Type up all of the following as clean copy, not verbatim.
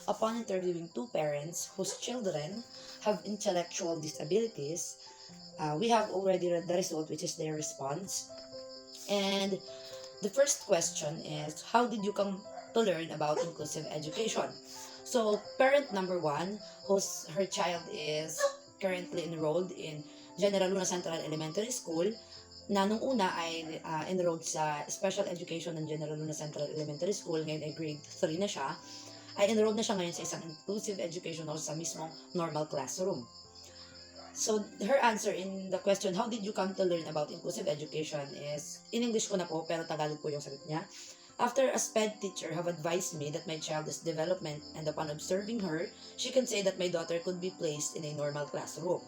upon interviewing two parents whose children have intellectual disabilities, we have already read the result, which is their response. And the first question is, how did you come to learn about inclusive education? So, parent number one, her child is currently enrolled in General Luna Central Elementary School, na nung una ay enrolled sa special education ng General Luna Central Elementary School, ngayon ay grade 3 na siya, ay enrolled na siya ngayon sa isang inclusive education o sa mismong normal classroom. So, her answer in the question, how did you come to learn about inclusive education is, in English ko na po, pero Tagalog po yung sagot niya. After a SPED teacher have advised me that my child is development and upon observing her, she can say that my daughter could be placed in a normal classroom,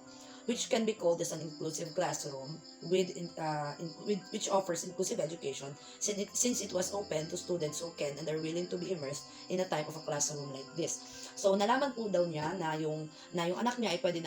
which can be called as an inclusive classroom which offers inclusive education since it was open to students who can and are willing to be immersed in a type of a classroom like this. So, nalaman po daw niya na yung anak niya ay pwede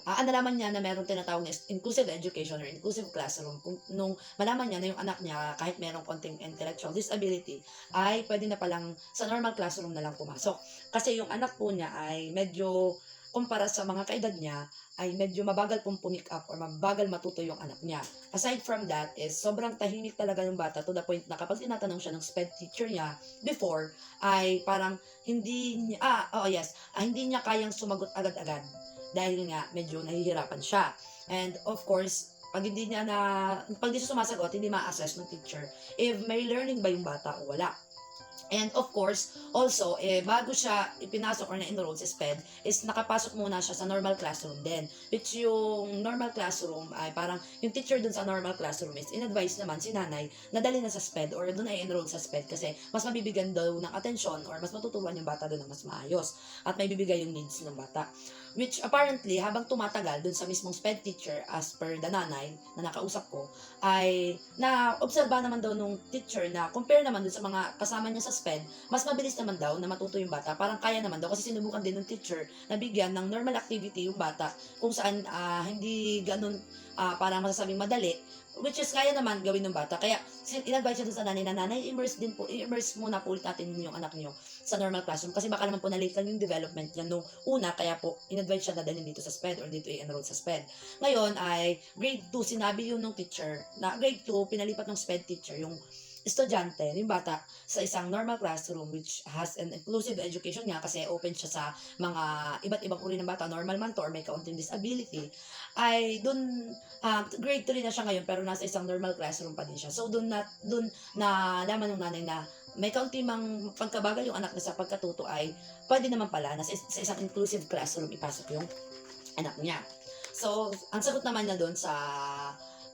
nalaman niya na meron tinatawag na inclusive education or inclusive classroom nung malaman niya na yung anak niya kahit merong konting intellectual disability ay pwede na palang sa normal classroom na lang pumasok. Kasi yung anak po niya ay medyo kumpara sa mga kaedad niya, ay medyo mabagal pong pumick up or mabagal matuto yung anak niya. Aside from that is sobrang tahimik talaga yung bata to the point na kapag tinatanong siya ng SPED teacher niya before ay parang hindi niya kayang sumagot agad-agad dahil nga medyo nahihirapan siya. And of course, pag di siya sumasagot, hindi ma-assess ng teacher if may learning ba yung bata o wala. And of course, also, bago siya ipinasok or na-enroll sa SPED, is nakapasok muna siya sa normal classroom din. Which yung normal classroom ay parang, yung teacher dun sa normal classroom is in-advise naman si nanay na dali na sa SPED or dun ay enroll sa SPED kasi mas mabibigyan daw ng atensyon or mas matuturuan yung bata dun ng mas maayos at may bibigay yung needs ng bata. Which apparently, habang tumatagal dun sa mismong SPED teacher as per the nanay na nakausap ko, ay na-obserba naman daw nung teacher na compare naman dun sa mga kasama niya sa SPED, mas mabilis naman daw na matuto yung bata. Parang kaya naman daw kasi sinubukan din ng teacher na bigyan ng normal activity yung bata kung saan hindi ganun parang masasabing madali, which is kaya naman gawin ng bata. Kaya in-advise siya dun sa nanay na nanay, immerse muna po ulit natin yung anak niyo sa normal classroom kasi baka naman po na-late lang yung development niya nung una, kaya po in-advise siya na dalhin dito sa SPED or dito i-enroll sa SPED. Ngayon ay grade 2, sinabi yun ng teacher na grade 2, pinalipat ng SPED teacher yung estudyante, yung bata, sa isang normal classroom which has an inclusive education niya kasi open siya sa mga iba't ibang uri ng bata, normal man to or may kaunting disability, ay dun, grade 3 na siya ngayon pero nasa isang normal classroom pa din siya. So dun na laman ng nanay na may kaunti mang pagkabagal yung anak na sa pagkatuto ay pwede naman pala na sa isang inclusive classroom ipasok yung anak niya. So, ang sagot naman na doon sa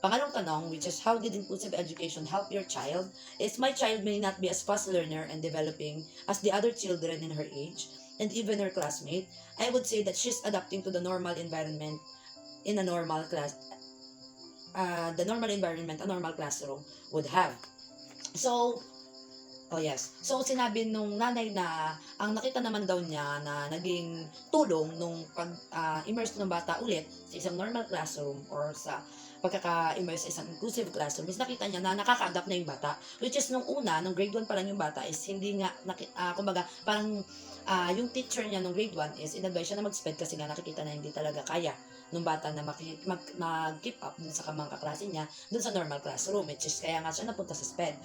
pangalong tanong, which is how did inclusive education help your child, is my child may not be as fast learner and developing as the other children in her age and even her classmate. I would say that she's adapting to the normal environment in a normal class, the normal environment a normal classroom would have. So, oh yes. So sinabi nung nanay na ang nakita naman daw niya na naging tulong nung pag-immerse ng bata ulit sa isang normal classroom or sa pagkaka-immerse sa isang inclusive classroom is nakita niya na nakaka-adapt na yung bata. Which is nung una, nung grade 1 pa lang yung bata is hindi nga, kumbaga parang yung teacher niya nung grade 1 is in-advise siya na mag-SPED kasi nga nakikita na hindi talaga kaya nung bata na mag-keep up dun sa mga kaklase niya dun sa normal classroom, which is kaya nga siya napunta sa SPED.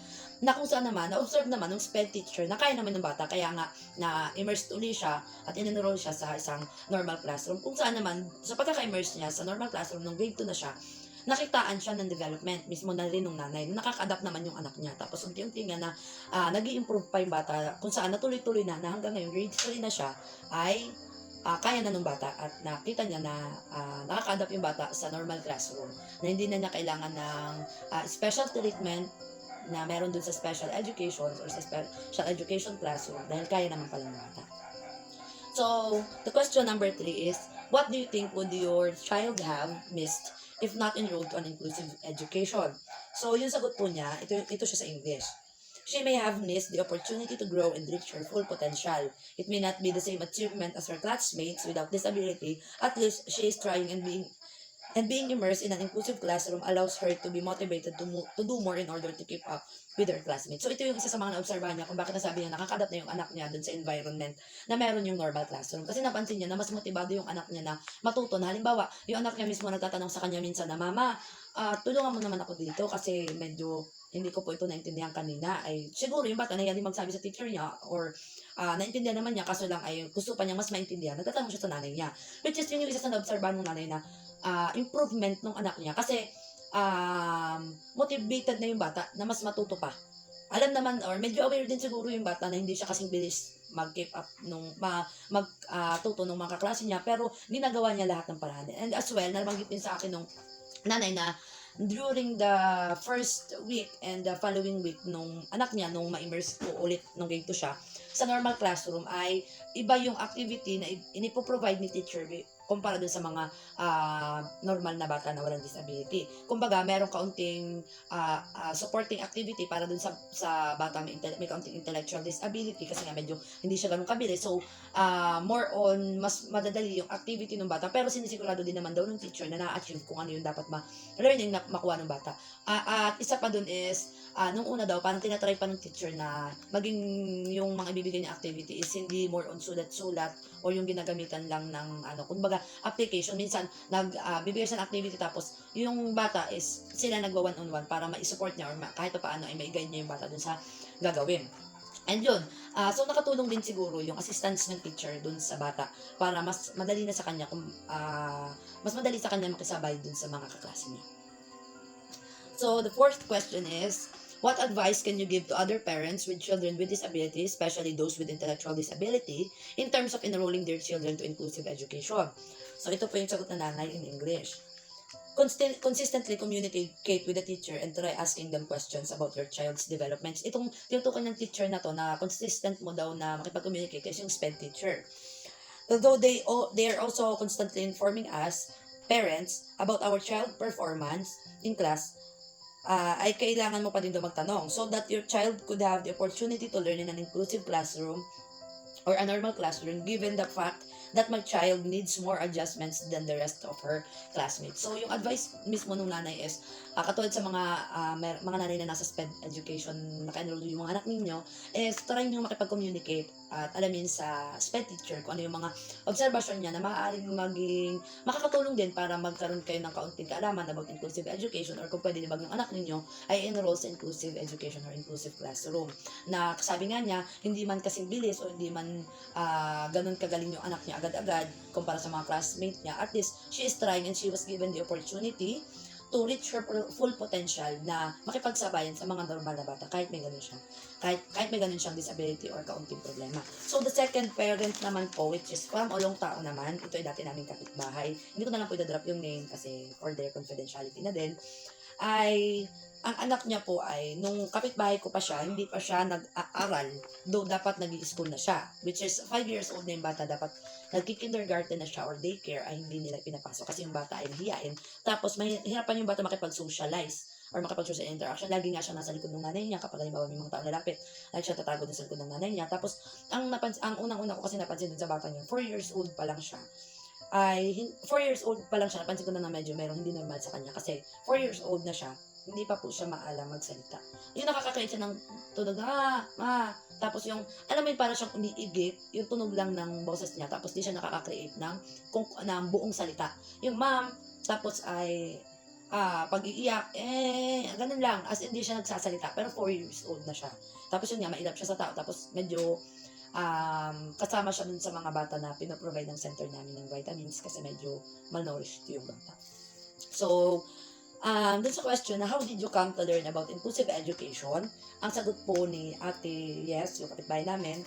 Na kung saan naman, na-observe naman ng SPED teacher na kaya naman ng bata, kaya nga na-immersed uli siya at in-enroll siya sa isang normal classroom. Kung saan naman, sa pagkaka-immerse niya sa normal classroom nung grade 2 na siya, nakitaan siya ng development mismo na rin ng nanay. Nakaka-adapt naman yung anak niya. Tapos unti-unti nga na nag-i-improve pa yung bata kung saan natuloy-tuloy na hanggang ngayon grade 3 na siya ay kaya na ng bata at nakita niya na nakaka-adapt yung bata sa normal classroom na hindi na niya kailangan ng special treatment na meron dun sa special education or sa special education classroom dahil kaya naman pala ng bata. So, the question number 3 is, what do you think would your child have missed if not enrolled to an inclusive education? So, yung sagot po niya, ito siya sa English. She may have missed the opportunity to grow and reach her full potential. It may not be the same achievement as her classmates without disability. At least she is trying and being And being immersed in an inclusive classroom allows her to be motivated to do more in order to keep up with her classmates. So ito yung isa sa mga naobserbahan niya kung bakit nasabi niya nakaka-adapt na yung anak niya dun sa environment na meron yung normal classroom. Kasi napansin niya na mas motibado yung anak niya na matuto. Na halimbawa, yung anak niya mismo nagtatanong sa kanya minsan na, Mama, tulungan mo naman ako dito kasi medyo hindi ko po ito naintindihan kanina. Ay, siguro yung bata nahiya din magsabi sa teacher niya or naintindihan naman niya kaso lang ay gusto pa niya mas maintindihan. Nagtatanong siya sa nanay niya. Which is yun yung isa sa naobserbahan ng nanay na improvement ng anak niya kasi motivated na yung bata na mas matuto pa. Alam naman or medyo aware din siguro yung bata na hindi siya kasing bilis mag-keep up tuto ng mga kaklase niya pero ginagawa niya lahat ng paraan. And as well, nabanggit din sa akin nung nanay na during the first week and the following week nung anak niya nung ma-immerse po ulit nung grade 2 siya sa normal classroom ay iba yung activity na inipo-provide ni teacher kumpara dun sa mga normal na bata na walang disability. Kumbaga, meron kaunting supporting activity para dun sa bata may kaunting intellectual disability kasi nga medyo hindi siya ganun kabilis. So, more on, mas madadali yung activity ng bata. Pero sinisigurado din naman daw ng teacher na na-achieve kung ano yung dapat learning na makuha ng bata. At isa pa dun is, nung una daw, parang tinatry pa ng teacher na maging yung mga ibibigay niya activity is hindi more on sulat-sulat o yung ginagamitan lang ng kumbaga application. Minsan bibigay siya ng activity tapos yung bata is sila nagwa one-on-one para ma-support niya or kahit pa paano ay ma-guide niya yung bata dun sa gagawin. And yun, so nakatulong din siguro yung assistance ng teacher dun sa bata para mas madali na sa kanya mas madali sa kanya makisabay dun sa mga kaklase niya. So the fourth question is, what advice can you give to other parents with children with disabilities, especially those with intellectual disability, in terms of enrolling their children to inclusive education? So, ito po yung sagot na nanay in English. Consistently communicate with the teacher and try asking them questions about your child's developments. Itong tinutukan ng teacher na to na consistent mo daw na makipag-communicate is yung SPED teacher. Although they are also constantly informing us, parents, about our child performance in class, ay kailangan mo pa din daw magtanong so that your child could have the opportunity to learn in an inclusive classroom or a normal classroom given the fact that my child needs more adjustments than the rest of her classmates. So, yung advice mismo nung nanay is, katulad sa mga nanay na nasa SPED education, naka-enroll yung mga anak ninyo, is try nyo makipag-communicate at alamin sa SPED teacher kung ano yung mga observation niya na maaaring makakatulong din para magkaroon kayo ng kaunting kaalaman about inclusive education or kung pwede din yung anak ninyo ay enroll sa inclusive education or inclusive classroom. Na sabi nga niya, hindi man kasing bilis o hindi man ganun kagaling yung anak niya agad-agad kumpara sa mga classmate niya, at least she is trying and she was given the opportunity to reach her full potential na makipagsabayan sa mga normal na bata kahit may ganun siya. Kahit may ganun siyang disability or kaunting problema. So, the second parent naman po, which is from Olong Tao naman, ito ay dati naming kapitbahay. Hindi ko na lang po i-drop yung name kasi for their confidentiality na din. Ay ang anak niya po ay, nung kapitbahay ko pa siya, hindi pa siya nag-aaral, though dapat nag-i-school na siya, which is 5 years old na yung bata, dapat nag-kindergarten na siya or daycare, ay hindi nila pinapasok kasi yung bata ay hiyain. Tapos, mahirapan yung bata makipag-socialize or makipag-social interaction. Lagi nga siya nasa likod ng nanay niya kapag halimbawa may mga tao lalapit, lagi siya tatago sa likod ng nanay niya. Tapos, ang unang-una ko kasi napansin dun sa bata niya, 4 years old pa lang siya. 4 years old pa lang siya, napansin ko na medyo meron hindi normal sa kanya kasi 4 years old na siya, hindi pa po siya maalam magsalita. Yung nakaka-create siya ng tunog, tapos yung, alam mo yung para siyang umiigit, yung tunog lang ng boses niya, tapos di siya nakaka-create ng buong salita. Yung ma'am, tapos ay, pag-iiyak, ganun lang, as in di siya nagsasalita, pero 4 years old na siya. Tapos yun nga, mailap siya sa tao, tapos medyo, kasama siya dun sa mga bata na pinaprovide ng center namin ng vitamins kasi medyo malnourished yung bata. So, dun sa question na how did you come to learn about inclusive education, ang sagot po ni Ate Yes, yung kapitbahay namin,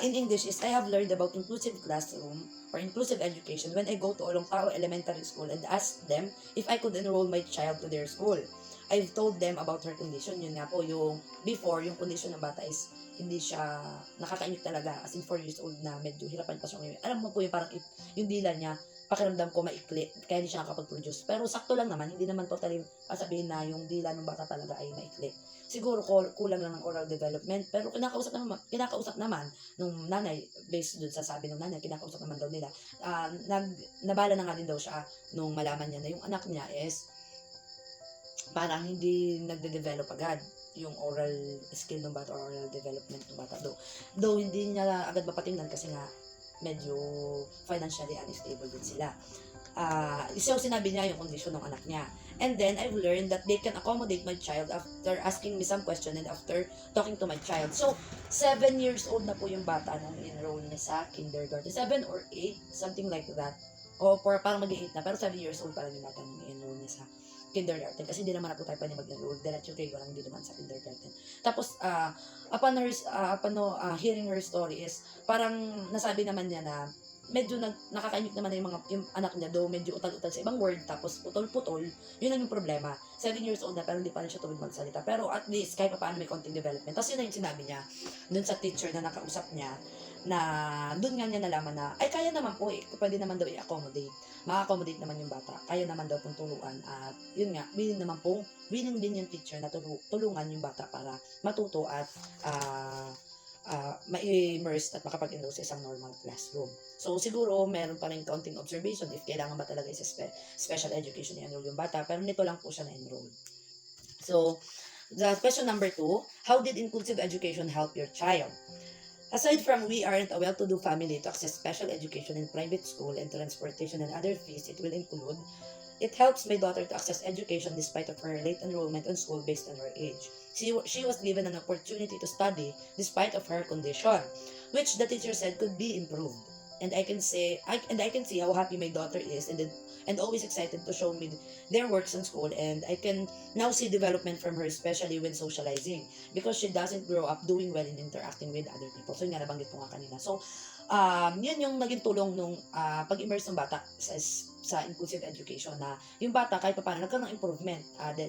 in English is, I have learned about inclusive classroom or inclusive education when I go to Olong Tao Elementary School and ask them if I could enroll my child to their school. I've told them about her condition. Yun nga po, yung before, yung condition ng bata is hindi siya nakakainip talaga. As in 4 years old na medyo hirapan pa siya ngayon. Alam mo po yung parang yung dila niya, pakiramdam ko maikli, kaya hindi siya nakapag-produce. Pero sakto lang naman, hindi naman totally sabihin na yung dila ng bata talaga ay maikli. siguro kulang lang ng oral development. Pero kinakausap naman nung nanay, based dun sa sabi ng nanay, kinakausap naman daw nila. Nabala na nga din daw siya nung malaman niya na yung anak niya is parang hindi nagde-develop agad yung oral skill ng bata or oral development ng bata. Though hindi niya agad mapatingnan kasi nga medyo financially unstable din sila. So sinabi niya yung condition ng anak niya. And then I've learned that they can accommodate my child after asking me some question and after talking to my child. So 7 years old na po yung bata nung enroll niya sa kindergarten. 7 or 8, something like that. O parang mag-8 na, pero 7 years old pa lang yung bata nung enroll niya sa kindergarten. Kasi hindi naman na po tayo pwede mag-enroll. Diretso kayo lang din naman sa kindergarten. Tapos, upon hearing her story is, parang nasabi naman niya na medyo nakakaimik naman na yung anak niya, though medyo utal-utal sa ibang word, tapos putol-putol, yun lang yung problema. 7 years old na, pero hindi pa rin siya tubig magsalita. Pero at least, kahit pa paano may konting development. Tapos yun na yung sinabi niya, dun sa teacher na nakausap niya, na dun nga niya nalaman na, ay kaya naman po pwede naman daw i-accommodate. Ma-accommodate naman yung bata. Kaya naman daw pong turuan. At yun nga, willing din yung teacher na tulungan yung bata para matuto at ma-immerse at makapag-enroll sa isang normal classroom. So, siguro, meron pa rin counting observation if kailangan ba talaga isa special education i-enroll yung bata. Pero nito lang po siya na-enroll. So, the question number 2, how did inclusive education help your child? Aside from we aren't a well-to-do family to access special education in private school and transportation and other fees it will include, it helps my daughter to access education despite of her late enrollment in school based on her age. She was given an opportunity to study despite of her condition, which the teacher said could be improved. And I can see how happy my daughter is and always excited to show me their works in school, and I can now see development from her, especially when socializing, because she doesn't grow up doing well in interacting with other people. So yun nga, nabanggit ko nga kanina. So yun yung naging tulong nung pag-immerse ng bata sa inclusive education, na yung bata kahit paano nagkaroon ng improvement,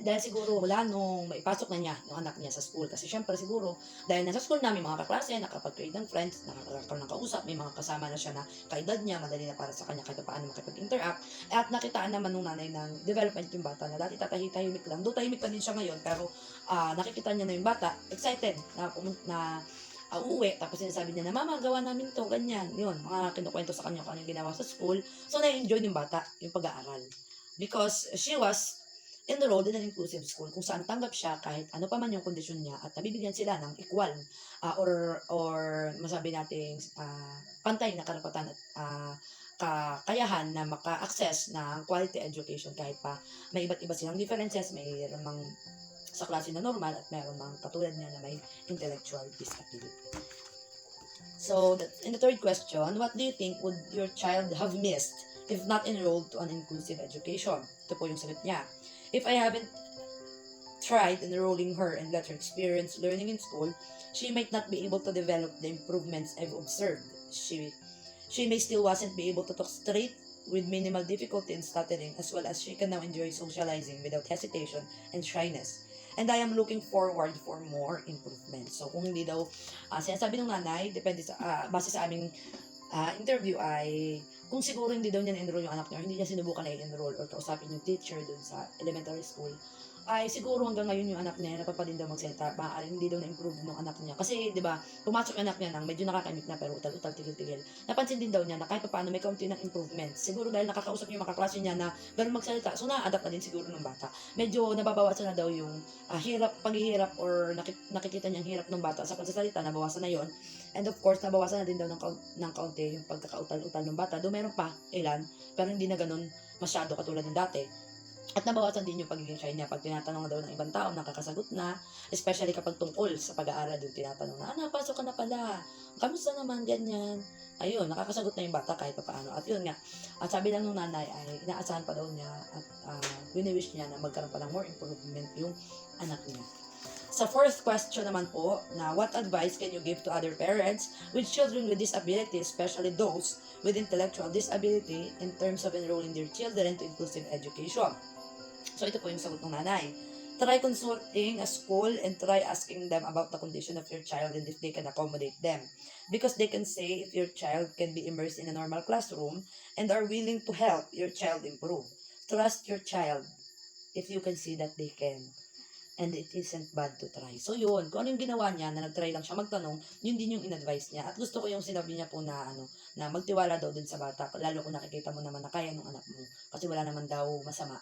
dahil siguro wala nung maipasok na niya yung anak niya sa school, kasi syempre siguro dahil nasa school namin mga kaklase, nakapag-create ng friends, nakakaroon ng kausap, may mga kasama na siya na kaedad niya, madali na para sa kanya kahit paano makipag-interact, at nakitaan naman nung nanay ng development yung bata, na dati tahimik lang, do tahimik pa din siya ngayon, pero nakikita niya na yung bata excited na uuwi, tapos sinasabi niya na, mama, gawa namin to, ganyan, yun, mga kinukwento sa kanya kung ano yung ginawa sa school. So, na-enjoy yung bata yung pag-aaral. Because she was enrolled in an inclusive school kung saan tanggap siya kahit ano pa man yung kondisyon niya, at nabibigyan sila ng equal or masabi natin pantay na karapatan at kakayahan na maka-access ng quality education, kahit pa may iba't iba silang differences, may mang sa klase na normal at meron mang katulad niya na may intellectual disability. So, in the third question, what do you think would your child have missed if not enrolled to an inclusive education? Ito po yung sagot niya. If I haven't tried enrolling her and let her experience learning in school, she might not be able to develop the improvements I've observed. She may still wasn't be able to talk straight with minimal difficulty in stuttering, as well as she can now enjoy socializing without hesitation and shyness. And I am looking forward for more improvement. So, kung hindi daw, sinasabi ng nanay, depende base sa aming interview ay, kung siguro hindi daw niya na-enroll yung anak niya, hindi niya sinubukan na i-enroll or kausapin yung teacher dun sa elementary school, ay siguro hanggang ngayon yung anak niya napapadin daw magsalita, maaaring hindi daw na-improve ng anak niya. Kasi, di ba, pumasok yung anak niya nang medyo nakakaimik na pero utal-utal, tigil-tigil. Napansin din daw niya na kahit paano may kaunti ng improvement. Siguro dahil nakakausap yung mga kaklase niya na ganun magsalita, so na-adapt na din siguro ng bata. Medyo nababawasan na daw yung paghihirap or nakikita niyang hirap ng bata sa pagsasalita, nabawasan na yon. And of course, nabawasan na din daw ng kaunti yung pagkakautal-utal ng bata. Doon meron pa, ilan, pero hindi na ganun masyado katulad ng dati. At nabawasan din yung pagiging shy niya. Pag tinatanong daw ng ibang tao, nakakasagot na. Especially kapag tungkol sa pag-aaral, yung tinatanong na, pasok ka na pala. Kamusta naman, ganyan. Ayun, nakakasagot na yung bata kahit paano. At yun nga, at sabi lang ng nanay ay inaasahan pa daw niya at wini-wish niya na magkaroon pa ng more improvement yung anak niya. Sa fourth question naman po, na what advice can you give to other parents with children with disabilities, especially those with intellectual disability, in terms of enrolling their children to inclusive education? So, ito po yung sagot ng nanay. Try consulting a school and try asking them about the condition of your child and if they can accommodate them. Because they can say if your child can be immersed in a normal classroom and are willing to help your child improve. Trust your child if you can see that they can. and it isn't bad to try. So yun, kung ano yung ginawa niya, na nag-try lang siya magtanong, yun din yung in-advise niya. At gusto ko yung sinabi niya po na na magtiwala daw dun sa bata, lalo kung nakikita mo naman na kaya ng anak mo. Kasi wala naman daw masama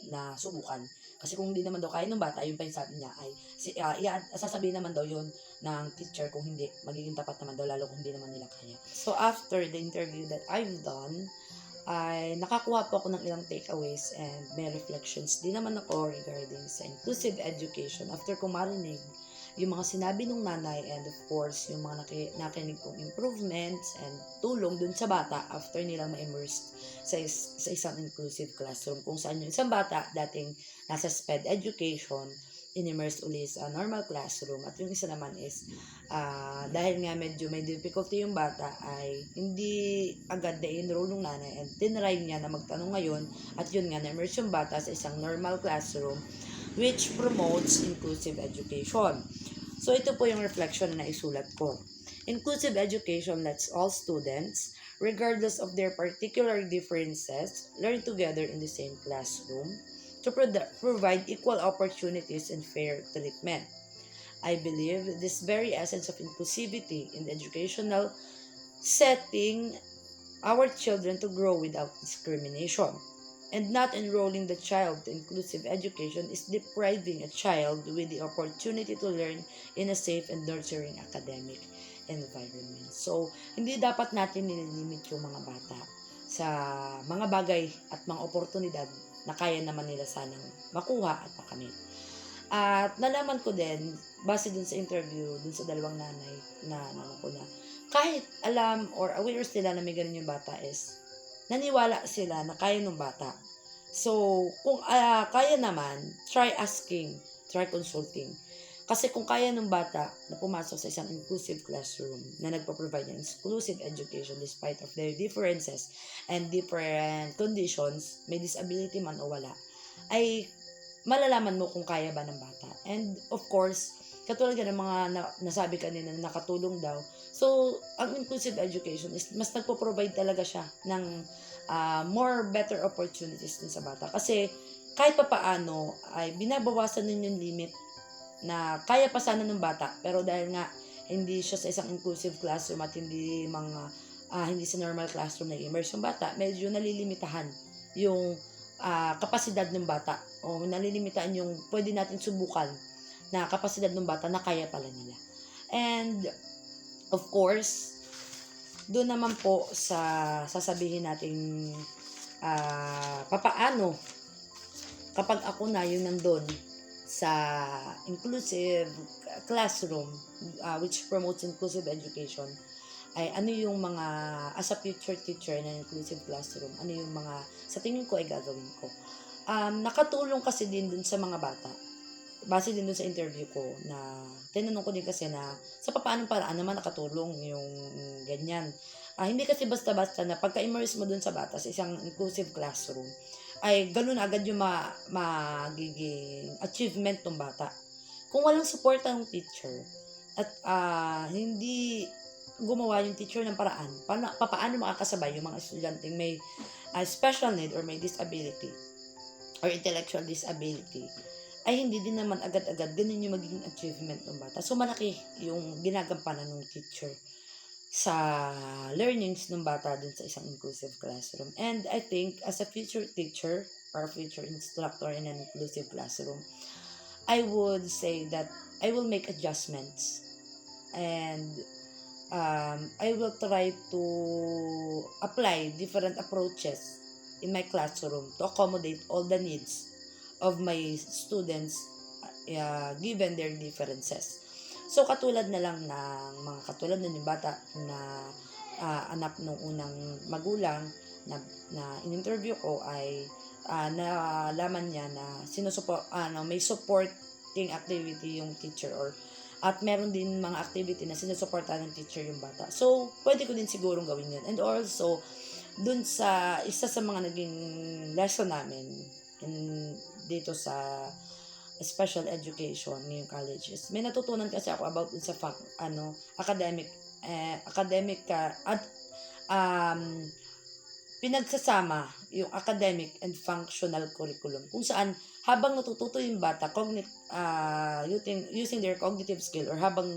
na subukan. Kasi kung hindi naman daw kaya ng bata, yun pa yung sabi niya, ay sasabihin naman daw yun ng teacher kung hindi, magiging tapat naman daw, lalo kung hindi naman nila kaya. So after the interview that I've done, ay nakakuha po ako ng ilang takeaways and may reflections din naman ako regarding sa inclusive education after ko marinig yung mga sinabi ng nanay, and of course yung mga nakinig kong improvements and tulong dun sa bata after nilang ma-immerse sa isang inclusive classroom, kung saan yung isang bata dating nasa SPED education in-immerse ulit sa normal classroom, at yung isa naman is dahil nga medyo may difficulty yung bata, ay hindi agad na-enroll ng nanay and tinry niya na magtanong ngayon, at yun nga na-immerse yung bata sa isang normal classroom which promotes inclusive education. So ito po yung reflection na naisulat ko. Inclusive education lets all students, regardless of their particular differences, learn together in the same classroom to provide equal opportunities and fair treatment. I believe this very essence of inclusivity in the educational setting our children to grow without discrimination. And not enrolling the child to inclusive education is depriving a child with the opportunity to learn in a safe and nurturing academic environment. So, hindi dapat natin nililimit yung mga bata sa mga bagay at mga oportunidad na kaya naman nila sanang makuha at makamit. At nalaman ko din, base dun sa interview, dun sa dalawang nanay na kahit alam or aware sila na may ganun yung bata, is naniwala sila na kaya ng bata. So, kung kaya naman, try asking, try consulting. Kasi kung kaya ng bata na pumasok sa isang inclusive classroom na nagpo-provide ng exclusive education despite of their differences and different conditions, may disability man o wala, ay malalaman mo kung kaya ba ng bata. And of course, katulad ng mga nasabi kanina na nakatulong daw. So, ang inclusive education is mas nagpo-provide talaga siya ng more better opportunities dun sa bata. Kasi kahit pa paano ay binabawasan nun yung limit na kaya pa sana ng bata, pero dahil nga hindi siya sa isang inclusive classroom at hindi sa normal classroom na immerse yung bata, medyo nalilimitahan yung kapasidad ng bata, o nalilimitahan yung pwede natin subukan na kapasidad ng bata na kaya pala nila. And of course, doon naman po sa sasabihin nating papaano kapag ako na yung nandun sa inclusive classroom which promotes inclusive education, ay ano yung mga, as a future teacher ng inclusive classroom, ano yung mga sa tingin ko ay gagawin ko. Nakatulong kasi din dun sa mga bata, base din dun sa interview ko, na tinanong ko din kasi na sa paanong paraan naman nakatulong yung ganyan. Hindi kasi basta-basta na pagka-immerse mo dun sa bata sa isang inclusive classroom, ay ganun agad yung magiging achievement ng bata. Kung walang support ng teacher at hindi gumawa yung teacher ng paraan, paano makakasabay yung mga estudyanteng may special need or may disability or intellectual disability, ay hindi din naman agad-agad ganun yung magiging achievement ng bata. So, malaki yung ginagampanan ng teacher sa learnings ng bata dun sa isang inclusive classroom. And I think as a future teacher or future instructor in an inclusive classroom, I would say that I will make adjustments, and I will try to apply different approaches in my classroom to accommodate all the needs of my students given their differences. So, katulad na lang ng mga katulad ng bata na anak ng unang magulang na in-interview ko, ay nalaman niya na may supporting activity yung teacher, at meron din mga activity na sinusuportahan ng teacher yung bata. So, pwede ko din sigurong gawin yun. And also, dun sa isa sa mga naging lesson namin dito sa special education ngayong college, is may natutunan kasi ako about dun sa academic pinagsasama yung academic and functional curriculum kung saan habang natututo yung bata using their cognitive skill or habang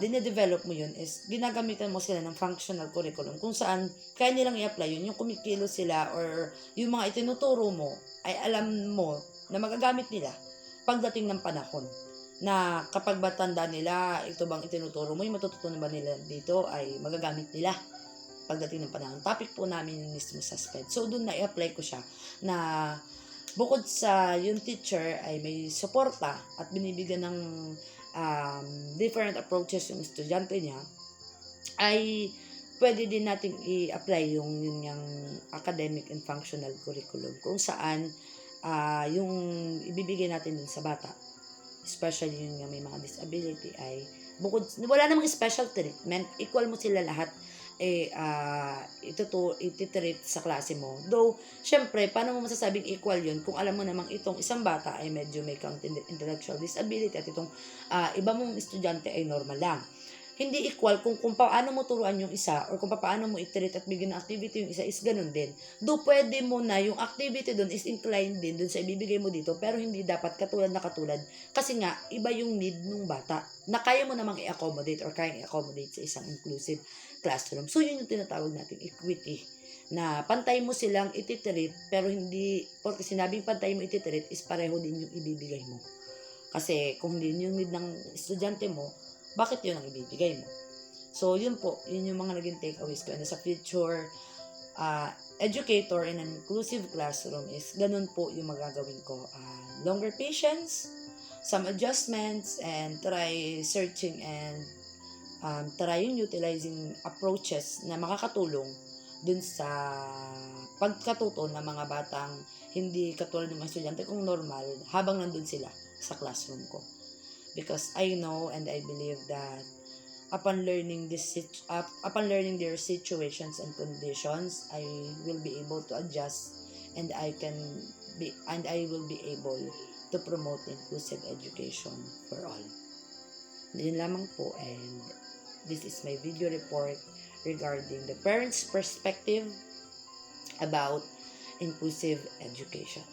dinedevelop mo yun is ginagamitan mo sila ng functional curriculum kung saan kaya nilang i-apply yun, yung kumikilos sila or yung mga itinuturo mo ay alam mo na magagamit nila pagdating ng panahon na kapag batanda nila, ito bang itinuturo mo, yung matututunan ba nila dito ay magagamit nila pagdating ng panahon. Topic po namin yung mismo sa SPED. So, doon na i-apply ko siya na bukod sa yung teacher ay may suporta at binibigyan ng different approaches yung estudyante niya, ay pwede din nating i-apply yung academic and functional curriculum kung saan yung ibibigay natin dun sa bata, especially yung may mga disability, ay bukod, wala namang special treatment, equal mo sila lahat ititreat sa klase mo. Though, syempre, paano mo masasabing equal yun kung alam mo namang itong isang bata ay medyo may intellectual disability at itong iba mong estudyante ay normal lang. Hindi equal kung paano mo turuan yung isa or kung paano mo i-treat at bigyan ng activity yung isa is ganun din. Do pwede mo na yung activity doon is inclined din doon sa ibibigay mo dito pero hindi dapat katulad kasi nga iba yung need ng bata na kaya mo namang i-accommodate or kaya i-accommodate sa isang inclusive classroom. So yun yung tinatawag nating equity na pantay mo silang ititreat pero hindi porque sinabing pantay mo ititreat is pareho din yung ibibigay mo. Kasi kung hindi yung need ng estudyante mo, bakit yun ang ibibigay mo? So, yun po. Yun yung mga naging takeaways ko. And sa future educator in an inclusive classroom is ganun po yung magagawin ko. Longer patience, some adjustments, and try searching and try utilizing approaches na makakatulong dun sa pagkatuto ng mga batang hindi katulad ng mga estudyante kung normal habang nandun sila sa classroom ko. Because I know and I believe that upon learning their situations and conditions, I will be able to adjust and I will be able to promote inclusive education for all. Yun lamang po, and this is my video report regarding the parents' perspective about inclusive education.